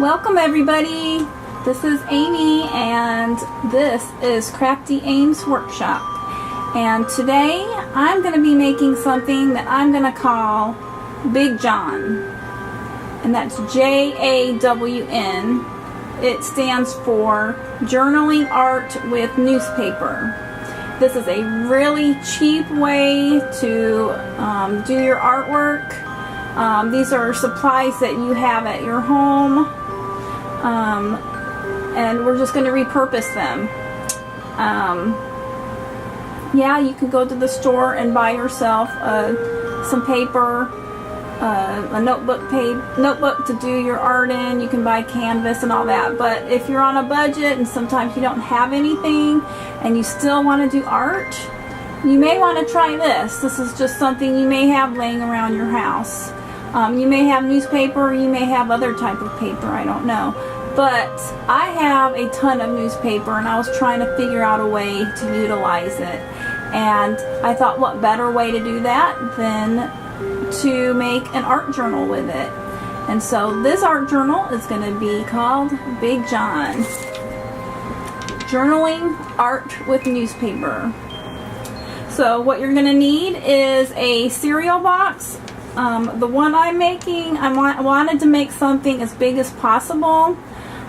Welcome everybody, this is Amy and this is Crafty Aims Workshop, and today I'm going to be making something that I'm going to call Big J.A.W.N, and that's J.A.W.N. It stands for Journaling Art with Newspaper. This is a really cheap way to do your artwork. These are supplies that you have at your home. And we're just going to repurpose them. Yeah, you can go to the store and buy yourself some paper, a notebook to do your art in. You can buy canvas and all that. But if you're on a budget and sometimes you don't have anything and you still want to do art, you may want to try this. This is just something you may have laying around your house. You may have newspaper, you may have other type of paper, I don't know. But I have a ton of newspaper and I was trying to figure out a way to utilize it. And I thought, what better way to do that than to make an art journal with it. And so this art journal is going to be called Big J.A.W.N. Journaling Art with Newspaper. So what you're going to need is a cereal box. The one I'm making, I wanted to make something as big as possible,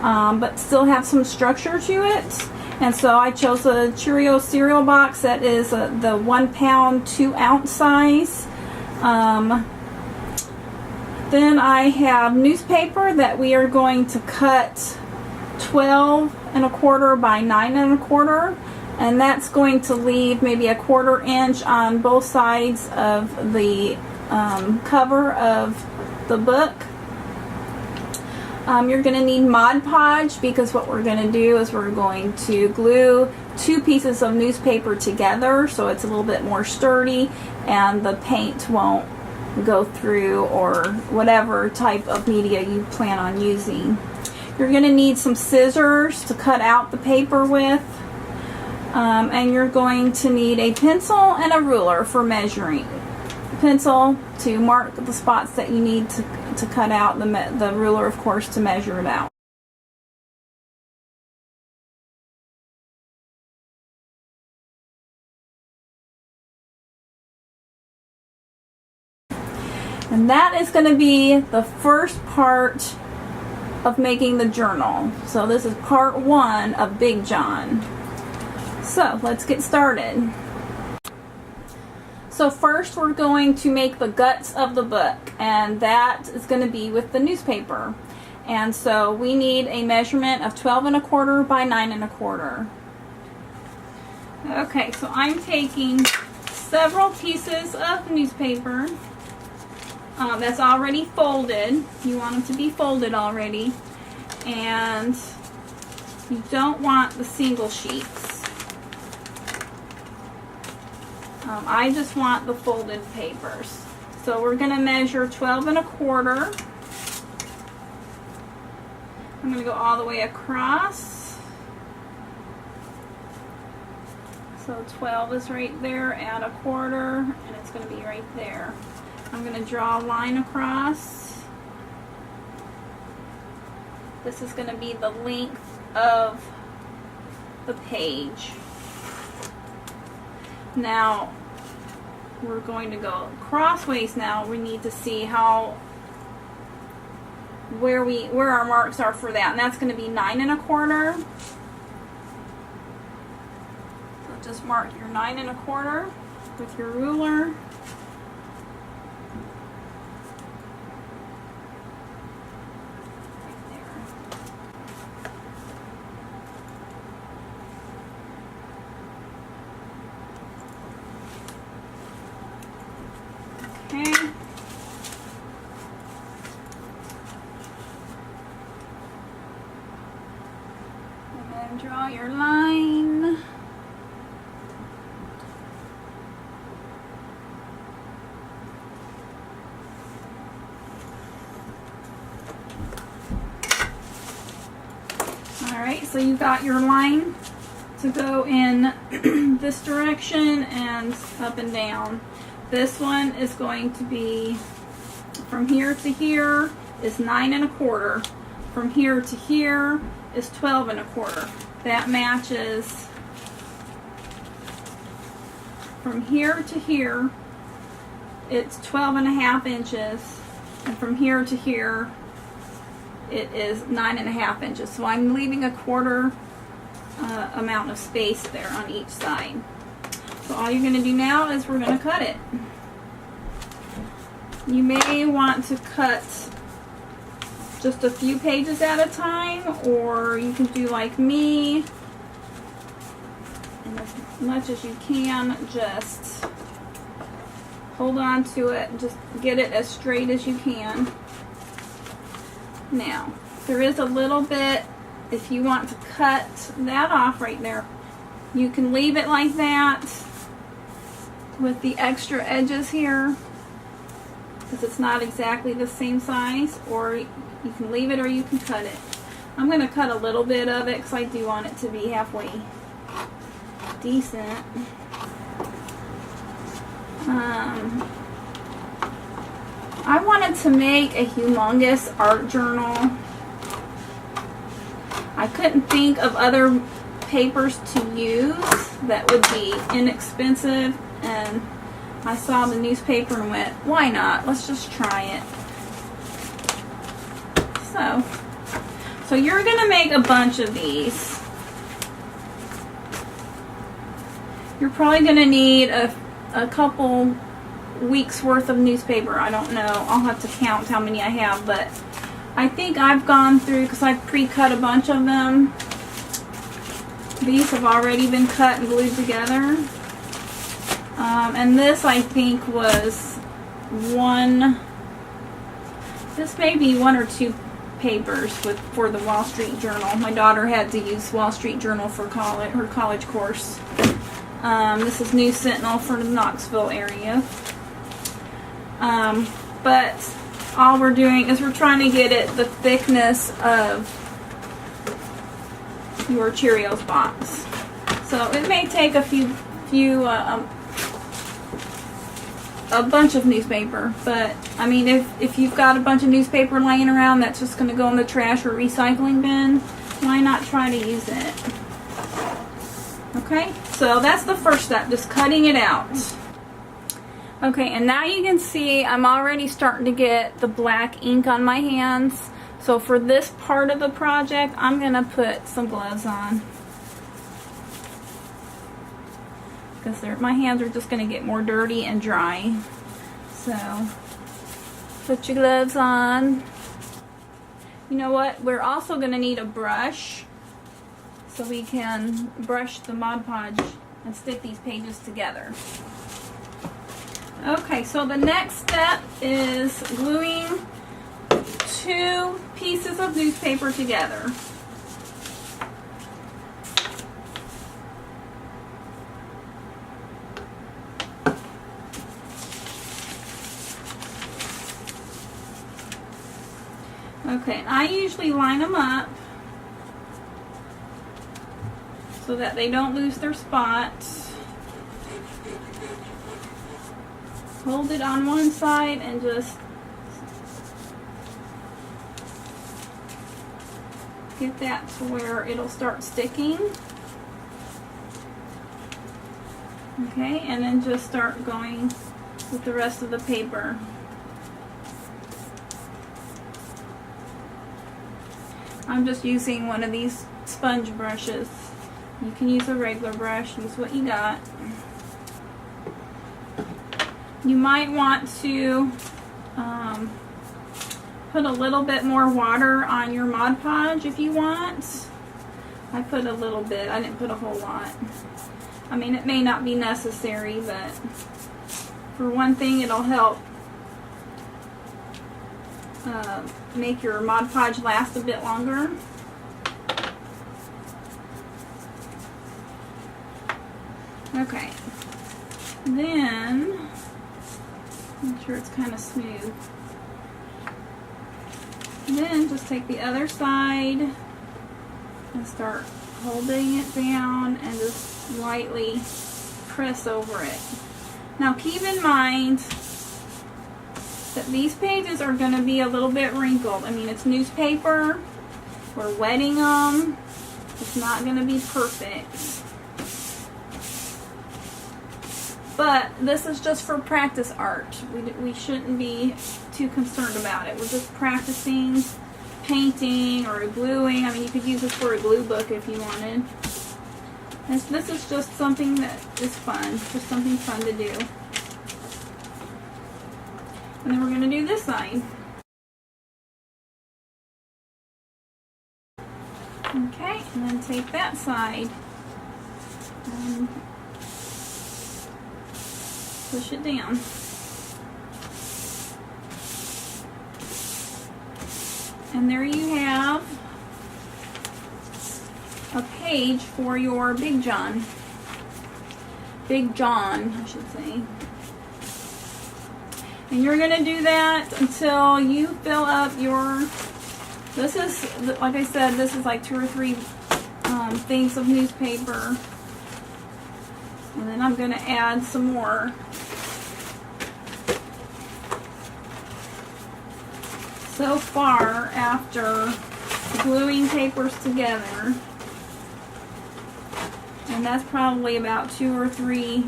but still have some structure to it. And so I chose a Cheerio cereal box that is the 1 pound, 2 ounce size. Then I have newspaper that we are going to cut 12 1/4 by 9 1/4. And that's going to leave maybe a 1/4 inch on both sides of the cover of the book. You're going to need Mod Podge because what we're going to do is we're going to glue 2 pieces of newspaper together so it's a little bit more sturdy and the paint won't go through, or whatever type of media you plan on using. You're going to need some scissors to cut out the paper with, and you're going to need a pencil and a ruler for measuring. Pencil to mark the spots that you need to cut out, the ruler of course to measure it out. And that is going to be the first part of making the journal. So this is part 1 of Big J.A.W.N. So let's get started. So first we're going to make the guts of the book, and that is going to be with the newspaper. And so we need a measurement of 12 1/4 by 9 1/4. Okay, so I'm taking several pieces of newspaper that's already folded. You want them to be folded already, and you don't want the single sheets. I just want the folded papers. So we're going to measure 12 1/4. I'm going to go all the way across. So 12 is right there, add 1/4, and it's going to be right there. I'm going to draw a line across. This is going to be the length of the page. Now we're going to go crossways. Now we need to see where our marks are for that, and that's going to be 9 1/4. So just mark your 9 1/4 with your ruler. Okay. And then draw your line. Alright, so you got your line to go in this direction and up and down. This one is going to be from here to here is 9 1/4. from here to here is 12 1/4. That matches from here to here. It's 12 1/2 inches, and from here to here it is 9 1/2 inches. So I'm leaving a 1/4 amount of space there on each side. So all you're going to do now is we're going to cut it. You may want to cut just a few pages at a time, or you can do like me, and as much as you can, just hold on to it and just get it as straight as you can. Now, there is a little bit, if you want to cut that off right there, you can leave it like that with the extra edges here, because it's not exactly the same size, or you can leave it or you can cut it. I'm going to cut a little bit of it because I do want it to be halfway decent. I wanted to make a humongous art journal. I couldn't think of other papers to use that would be inexpensive, and I saw the newspaper and went, why not? Let's just try it. So you're going to make a bunch of these. You're probably going to need a couple weeks worth of newspaper. I don't know. I'll have to count how many I have, but I think I've gone through, because I've pre-cut a bunch of them. These have already been cut and glued together. And this, I think, was this may be 1 or 2 papers for the Wall Street Journal. My daughter had to use Wall Street Journal for her college course. This is News Sentinel for the Knoxville area. But all we're doing is we're trying to get it the thickness of your Cheerios box. So it may take a bunch of newspaper, but I mean, if you've got a bunch of newspaper laying around that's just going to go in the trash or recycling bin, why not try to use it? Okay, so that's the first step, just cutting it out. Okay, and now you can see I'm already starting to get the black ink on my hands. So for this part of the project, I'm going to put some gloves on, because my hands are just going to get more dirty and dry. So put your gloves on. You know what? We're also going to need a brush so we can brush the Mod Podge and stick these pages together. Okay, so the next step is gluing 2 pieces of newspaper together. Okay, and I usually line them up so that they don't lose their spots. Hold it on one side and just get that to where it'll start sticking. Okay, and then just start going with the rest of the paper. I'm just using one of these sponge brushes. You can use a regular brush, use what you got. You might want to put a little bit more water on your Mod Podge if you want. I put a little bit, I didn't put a whole lot. I mean, it may not be necessary, but for one thing, it'll help make your Mod Podge last a bit longer. Okay, then make sure it's kind of smooth. Then just take the other side and start holding it down and just lightly press over it. Now keep in mind that these pages are going to be a little bit wrinkled. I mean, it's newspaper, We're wetting them. It's not going to be perfect. But this is just for practice art. We shouldn't be too concerned about it. We're just practicing painting or gluing. I mean, you could use this for a glue book if you wanted. This is just something that is fun. Just something fun to do. And then we're going to do this side. Okay, and then take that side and push it down. And there you have a page for your Big J.A.W.N. Big J.A.W.N, I should say. And you're going to do that until you fill up your, this is, like I said, this is like 2 or 3 things of newspaper. And then I'm going to add some more. So far, after gluing papers together, and that's probably about 2 or 3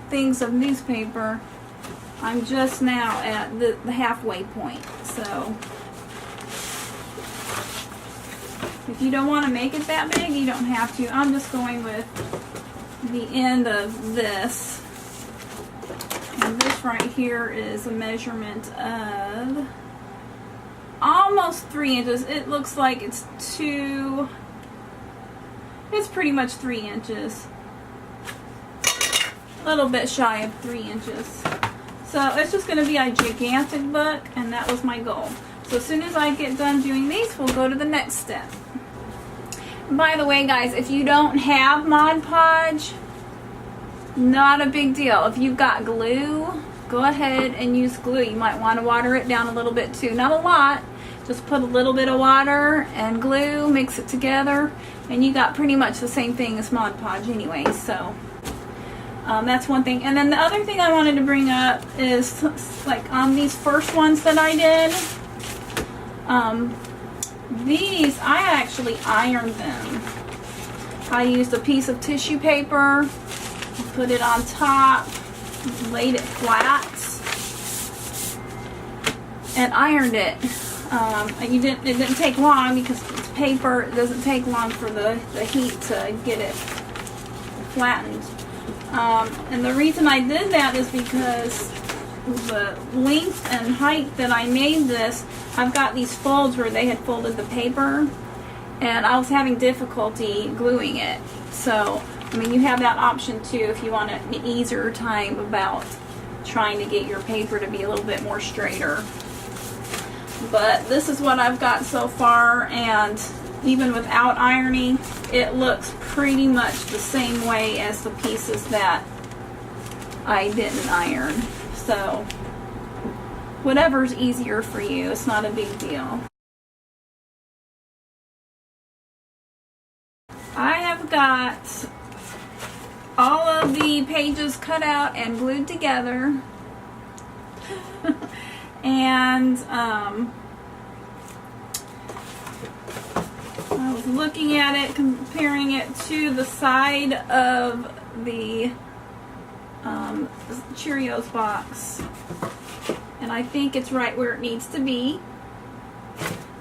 things of newspaper, I'm just now at the halfway point. So if you don't want to make it that big, you don't have to. I'm just going with the end of this. And this right here is a measurement of almost 3 inches. It looks like it's it's pretty much 3 inches. A little bit shy of 3 inches. So it's just going to be a gigantic book, and that was my goal. So as soon as I get done doing these, we'll go to the next step. And by the way, guys, if you don't have Mod Podge, not a big deal. If you've got glue, go ahead and use glue. You might want to water it down a little bit too. Not a lot. Just put a little bit of water and glue, mix it together, and you got pretty much the same thing as Mod Podge anyway. So that's one thing. And then the other thing I wanted to bring up is, like on these first ones that I did, these, I actually ironed them. I used a piece of tissue paper, put it on top, laid it flat, and ironed it. It didn't take long because it's paper. It doesn't take long for the heat to get it flattened. And the reason I did that is because the length and height that I made this, I've got these folds where they had folded the paper, and I was having difficulty gluing it. So, I mean, you have that option too if you want an easier time about trying to get your paper to be a little bit more straighter. But this is what I've got so far, and even without ironing, it looks pretty much the same way as the pieces that I didn't iron. So whatever's easier for you, it's not a big deal. I have got all of the pages cut out and glued together. And I was looking at it, comparing it to the side of the Cheerios box, and I think it's right where it needs to be.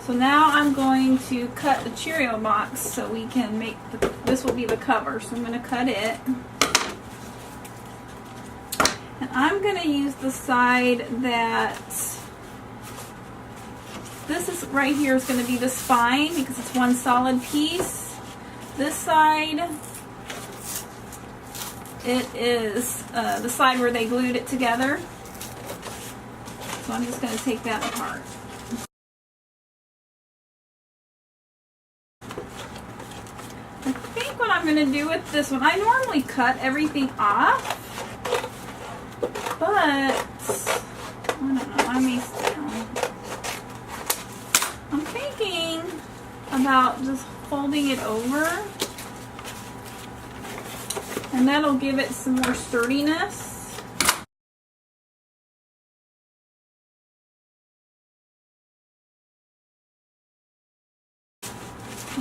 So now I'm going to cut the Cheerio box so we can make this will be the cover. So I'm going to cut it. And I'm going to use the side that, this is right here is going to be the spine because it's one solid piece. This side, it is the side where they glued it together. So I'm just going to take that apart. I think what I'm going to do with this one, I normally cut everything off, but I don't know, I may still. I'm thinking about just folding it over, and that'll give it some more sturdiness.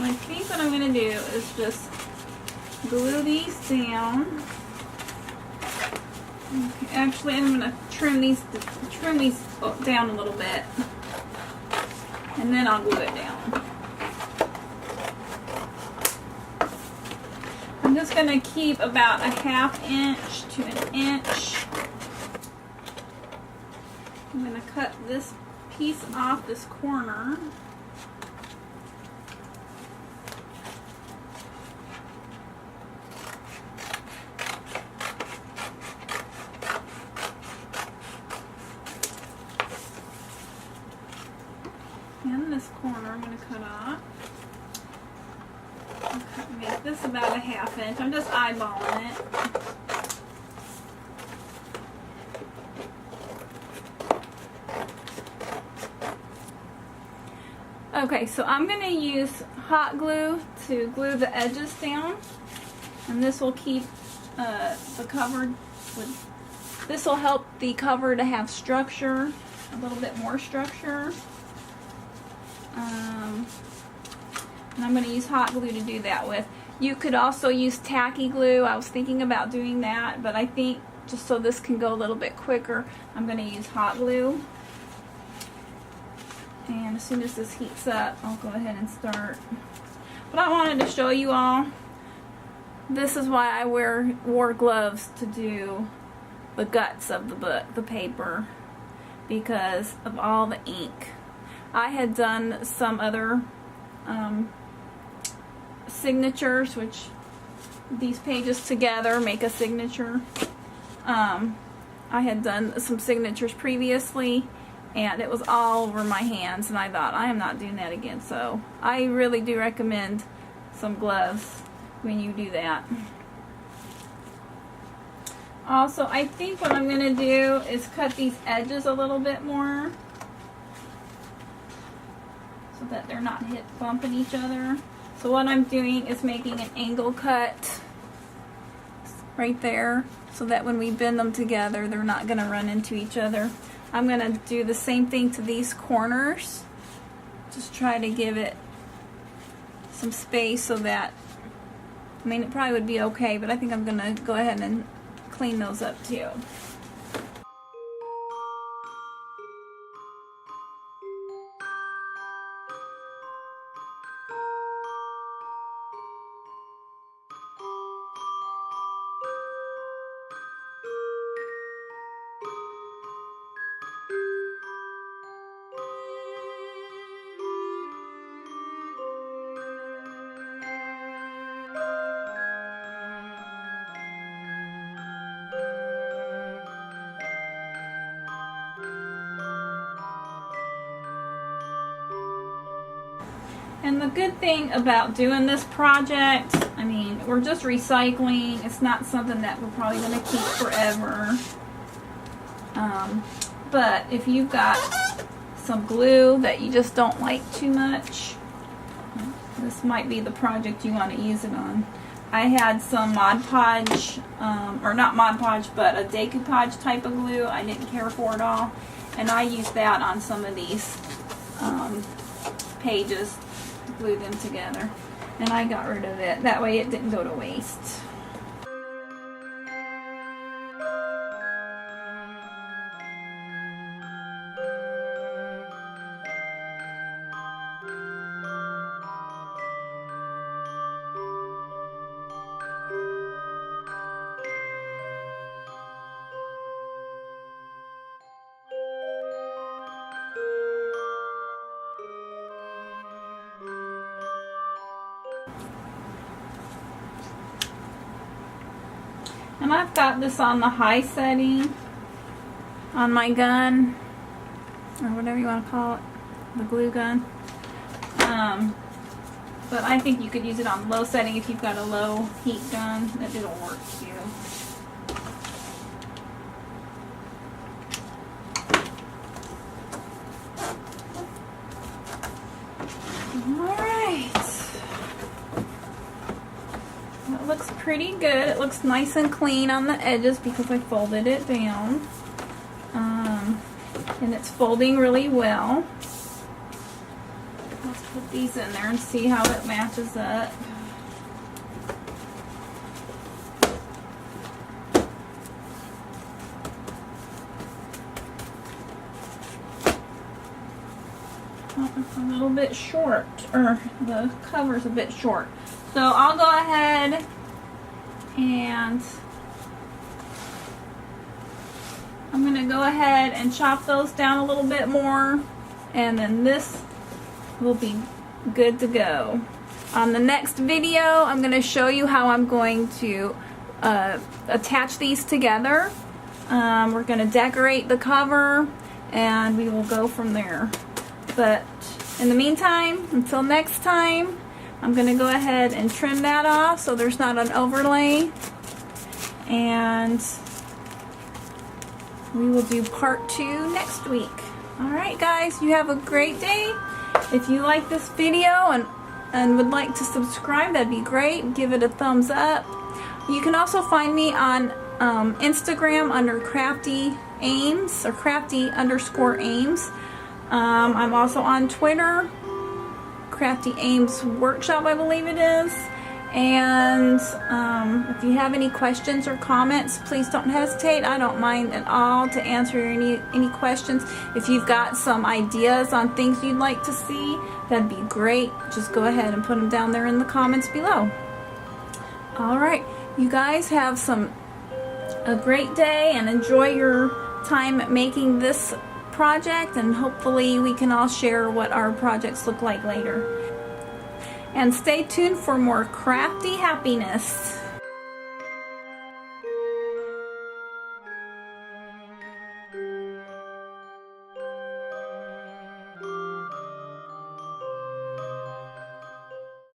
I think what I'm going to do is just glue these down. Okay, actually, I'm going to trim these down a little bit, and then I'll glue it down. I'm just going to keep about a 1/2 inch to an inch. I'm going to cut this piece off this corner. And this corner I'm going to cut off. Make this about a 1/2 inch. I'm just eyeballing it. Okay, so I'm going to use hot glue to glue the edges down, and this will keep the cover. This will help the cover to have structure, a little bit more structure. And I'm going to use hot glue to do that with. You could also use tacky glue. I was thinking about doing that, but I think just so this can go a little bit quicker, I'm going to use hot glue. And as soon as this heats up, I'll go ahead and start. But I wanted to show you all, this is why I wore gloves to do the guts of the book, the paper, because of all the ink. I had done some other signatures, which these pages together make a signature. I had done some signatures previously, and it was all over my hands, and I thought, I am not doing that again. So I really do recommend some gloves when you do that. Also, I think what I'm going to do is cut these edges a little bit more so that they're not bumping each other. So what I'm doing is making an angle cut right there so that when we bend them together, they're not going to run into each other. I'm going to do the same thing to these corners. Just try to give it some space so that, I mean, it probably would be okay, but I think I'm going to go ahead and clean those up too. And the good thing about doing this project, I mean, we're just recycling. It's not something that we're probably going to keep forever. But if you've got some glue that you just don't like too much, this might be the project you want to use it on. I had some Mod Podge, or not Mod Podge, but a decoupage type of glue. I didn't care for it all. And I used that on some of these pages to glue them together. And I got rid of it. That way it didn't go to waste. And I've got this on the high setting on my gun, or whatever you want to call it, the glue gun. But I think you could use it on low setting if you've got a low heat gun. It'll work too. Looks pretty good. It looks nice and clean on the edges because I folded it down. And it's folding really well. Let's put these in there and see how it matches up. Oh, it's a little bit short, or the cover's a bit short. So I'll go ahead and I'm going to go ahead and chop those down a little bit more, and then this will be good to go. On the next video, I'm going to show you how I'm going to attach these together. We're going to decorate the cover, and we will go from there. But in the meantime, until next time, I'm going to go ahead and trim that off so there's not an overlay. And we will do part 2 next week. Alright guys, you have a great day. If you like this video and would like to subscribe, that'd be great. Give it a thumbs up. You can also find me on Instagram under Crafty Aims, or Crafty_Aims. I'm also on Twitter, Crafty Aims Workshop, I believe it is. And if you have any questions or comments, please don't hesitate. I don't mind at all to answer any questions. If you've got some ideas on things you'd like to see, that'd be great. Just go ahead and put them down there in the comments below. Alright, you guys have a great day and enjoy your time making this project, and hopefully we can all share what our projects look like later. And stay tuned for more crafty happiness.